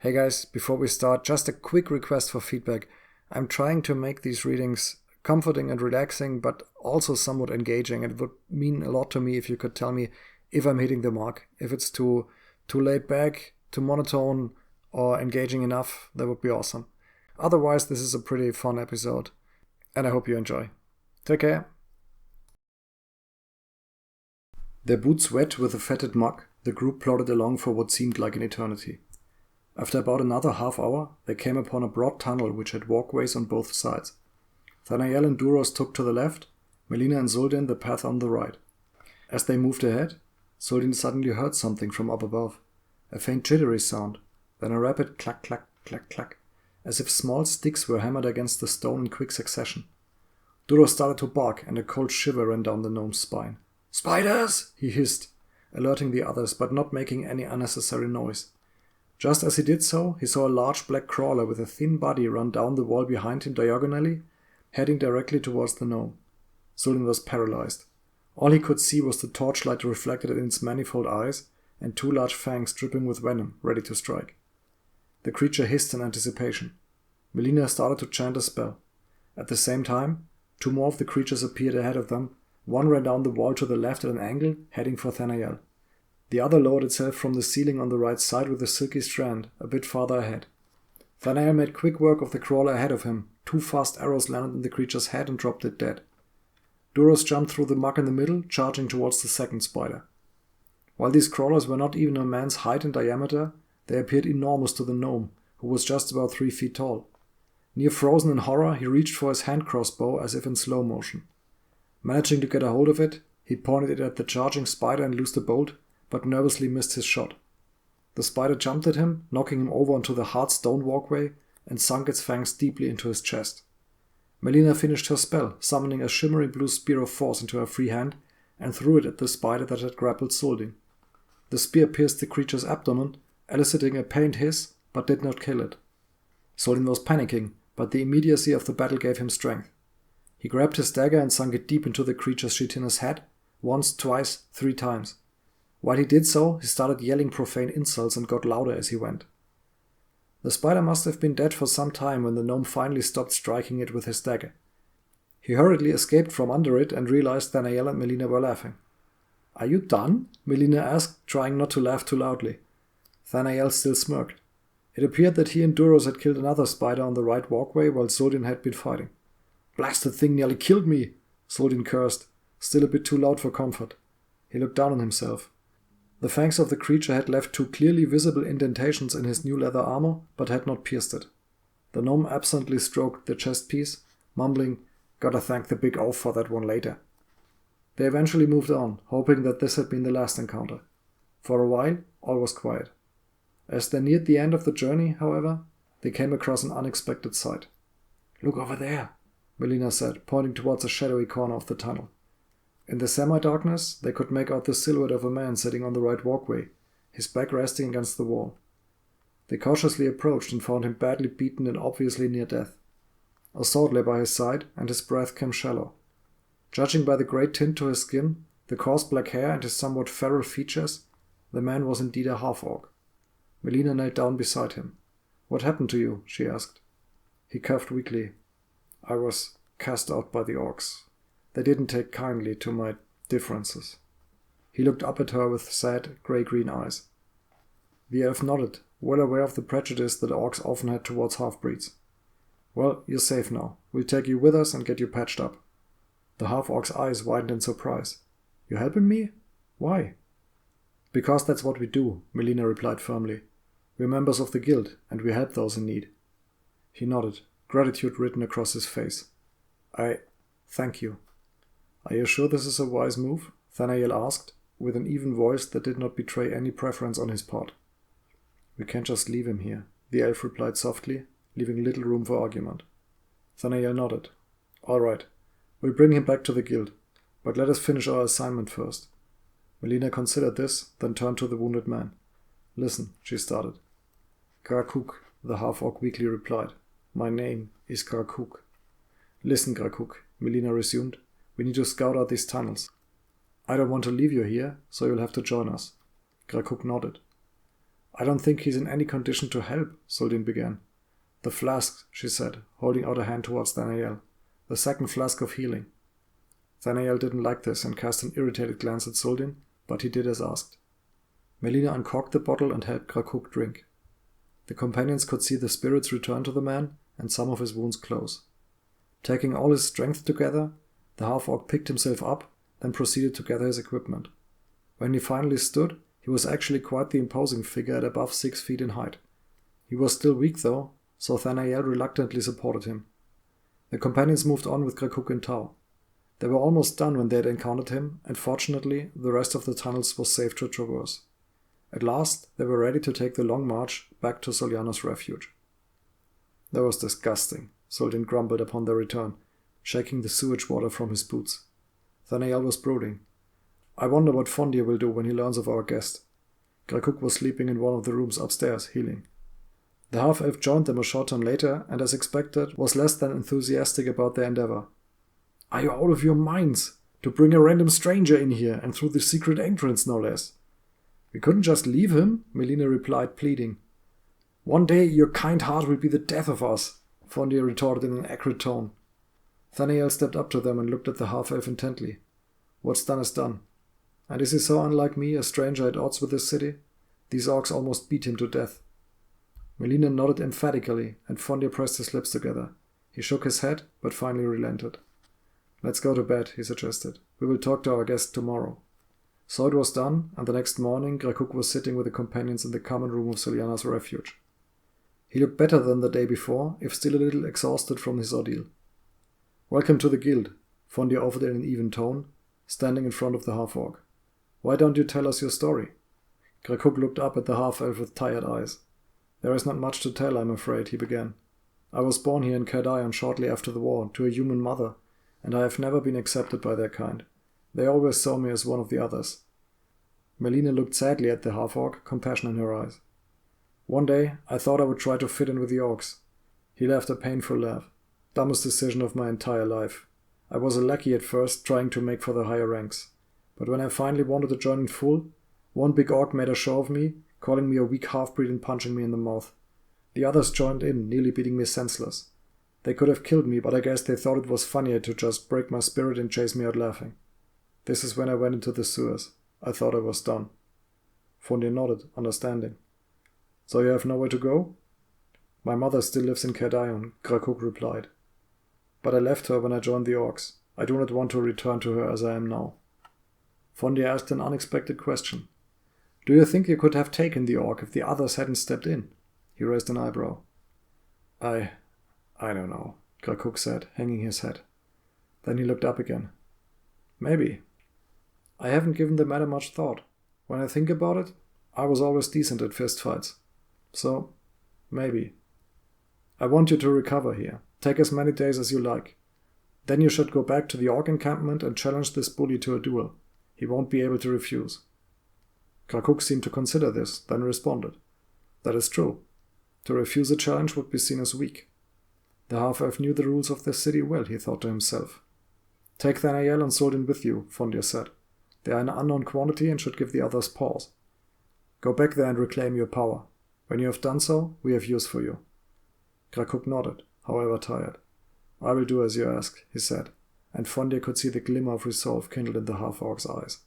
Hey guys, before we start, just a quick request for feedback. I'm trying to make these readings comforting and relaxing, but also somewhat engaging. It would mean a lot to me if you could tell me if I'm hitting the mark. If it's too laid back, too monotone, or engaging enough, that would be awesome. Otherwise, this is a pretty fun episode, and I hope you enjoy. Take care. Their boots wet with a fetid muck, the group plodded along for what seemed like an eternity. After about another half hour, they came upon a broad tunnel which had walkways on both sides. Thanael and Duros took to the left, Melina and Zuldin the path on the right. As they moved ahead, Zuldin suddenly heard something from up above, a faint jittery sound, then a rapid clack, clack, clack, clack, as if small sticks were hammered against the stone in quick succession. Duros started to bark, and a cold shiver ran down the gnome's spine. "Spiders!" he hissed, alerting the others, but not making any unnecessary noise. Just as he did so, he saw a large black crawler with a thin body run down the wall behind him diagonally, heading directly towards the gnome. Zuldin was paralyzed. All he could see was the torchlight reflected in its manifold eyes and two large fangs dripping with venom, ready to strike. The creature hissed in anticipation. Melina started to chant a spell. At the same time, two more of the creatures appeared ahead of them. One ran down the wall to the left at an angle, heading for Thanael. The other lowered itself from the ceiling on the right side with a silky strand, a bit farther ahead. Thanael made quick work of the crawler ahead of him. Two fast arrows landed in the creature's head and dropped it dead. Duros jumped through the muck in the middle, charging towards the second spider. While these crawlers were not even a man's height in diameter, they appeared enormous to the gnome, who was just about 3 feet tall. Near frozen in horror, he reached for his hand crossbow as if in slow motion. Managing to get a hold of it, he pointed it at the charging spider and loosed a bolt, but nervously missed his shot. The spider jumped at him, knocking him over onto the hard stone walkway, and sunk its fangs deeply into his chest. Melina finished her spell, summoning a shimmering blue spear of force into her free hand, and threw it at the spider that had grappled Zuldin. The spear pierced the creature's abdomen, eliciting a pained hiss, but did not kill it. Zuldin was panicking, but the immediacy of the battle gave him strength. He grabbed his dagger and sunk it deep into the creature's chitinous head, once, twice, 3 times. While he did so, he started yelling profane insults and got louder as he went. The spider must have been dead for some time when the gnome finally stopped striking it with his dagger. He hurriedly escaped from under it and realized Thanael and Melina were laughing. "Are you done?" Melina asked, trying not to laugh too loudly. Thanael still smirked. It appeared that he and Duros had killed another spider on the right walkway while Zuldin had been fighting. "Blasted thing nearly killed me," Zuldin cursed, still a bit too loud for comfort. He looked down on himself. The fangs of the creature had left 2 clearly visible indentations in his new leather armor, but had not pierced it. The gnome absently stroked the chest piece, mumbling, "Gotta thank the big oaf for that one later." They eventually moved on, hoping that this had been the last encounter. For a while, all was quiet. As they neared the end of the journey, however, they came across an unexpected sight. "Look over there," Melina said, pointing towards a shadowy corner of the tunnel. In the semi-darkness, they could make out the silhouette of a man sitting on the right walkway, his back resting against the wall. They cautiously approached and found him badly beaten and obviously near death. A sword lay by his side, and his breath came shallow. Judging by the grey tint to his skin, the coarse black hair, and his somewhat feral features, the man was indeed a half-orc. Melina knelt down beside him. "What happened to you?" she asked. He coughed weakly. "I was cast out by the orcs. They didn't take kindly to my differences." He looked up at her with sad, grey-green eyes. The elf nodded, well aware of the prejudice that orcs often had towards half-breeds. "Well, you're safe now. We'll take you with us and get you patched up." The half-orc's eyes widened in surprise. "You're helping me? Why?" "Because that's what we do," Melina replied firmly. "We're members of the guild, and we help those in need." He nodded, gratitude written across his face. Thank you." "Are you sure this is a wise move?" Thanael asked, with an even voice that did not betray any preference on his part. "We can't just leave him here," the elf replied softly, leaving little room for argument. Thanael nodded. "All right, we'll bring him back to the guild, but let us finish our assignment first." Melina considered this, then turned to the wounded man. "Listen," she started. "Grakuk," the half-orc weakly replied. "My name is Grakuk." "Listen, Grakuk," Melina resumed. "We need to scout out these tunnels. I don't want to leave you here, so you'll have to join us." Grakuk nodded. I don't think he's in any condition to help, Soldin began. The flask, she said, holding out a hand towards Thanael. The second flask of healing. Thanael didn't like this and cast an irritated glance at Soldin, but he did as asked. Melina uncorked the bottle and helped Krakuk drink. The companions could see the spirits return to the man and some of his wounds close. Taking all his strength together, the half-orc picked himself up, then proceeded to gather his equipment. When he finally stood, he was actually quite the imposing figure at above 6 feet in height. He was still weak though, so Thanael reluctantly supported him. The companions moved on with Krakuk in tow. They were almost done when they had encountered him, and fortunately, the rest of the tunnels was safe to traverse. At last, they were ready to take the long march back to Soliana's refuge. That was disgusting, Soldin grumbled upon their return, shaking the sewage water from his boots. Thanael was brooding. I wonder what Fondir will do when he learns of our guest. Krakuk was sleeping in one of the rooms upstairs, healing. The half-elf joined them a short time later, and as expected, was less than enthusiastic about their endeavor. Are you out of your minds? To bring a random stranger in here, and through the secret entrance, no less. We couldn't just leave him, Melina replied, pleading. One day your kind heart will be the death of us, Fondir retorted in an acrid tone. Thanael stepped up to them and looked at the half-elf intently. What's done is done. And is he so unlike me, a stranger at odds with this city? These orcs almost beat him to death. Melina nodded emphatically, and Fondir pressed his lips together. He shook his head, but finally relented. Let's go to bed, he suggested. We will talk to our guest tomorrow. So it was done, and the next morning Krakuk was sitting with the companions in the common room of Soliana's refuge. He looked better than the day before, if still a little exhausted from his ordeal. Welcome to the guild, Fondir offered in an even tone, standing in front of the half-orc. Why don't you tell us your story? Krakuk looked up at the half-elf with tired eyes. There is not much to tell, I'm afraid, he began. I was born here in Caer Daion shortly after the war, to a human mother, and I have never been accepted by their kind. They always saw me as one of the others. Melina looked sadly at the half-orc, compassion in her eyes. One day, I thought I would try to fit in with the orcs. He laughed a painful laugh. Dumbest decision of my entire life. I was a lackey at first, trying to make for the higher ranks. But when I finally wanted to join in full, one big orc made a show of me, calling me a weak half-breed and punching me in the mouth. The others joined in, nearly beating me senseless. They could have killed me, but I guess they thought it was funnier to just break my spirit and chase me out laughing. This is when I went into the sewers. I thought I was done. Fondir nodded, understanding. So you have nowhere to go? My mother still lives in Caer Daion, Krakuk replied. But I left her when I joined the orcs. I do not want to return to her as I am now. Fondir asked an unexpected question. Do you think you could have taken the orc if the others hadn't stepped in? He raised an eyebrow. I don't know, Krakuk said, hanging his head. Then he looked up again. Maybe. I haven't given the matter much thought. When I think about it, I was always decent at fistfights. So, maybe. I want you to recover here. Take as many days as you like. Then you should go back to the orc encampment and challenge this bully to a duel. He won't be able to refuse. Krakuk seemed to consider this, then responded. That is true. To refuse a challenge would be seen as weak. The half-elf knew the rules of this city well, he thought to himself. Take Thanael and Soldin with you, Fondir said. They are an unknown quantity and should give the others pause. Go back there and reclaim your power. When you have done so, we have use for you. Krakuk nodded, however tired. I will do as you ask, he said, and Fondir could see the glimmer of resolve kindled in the half-orc's eyes.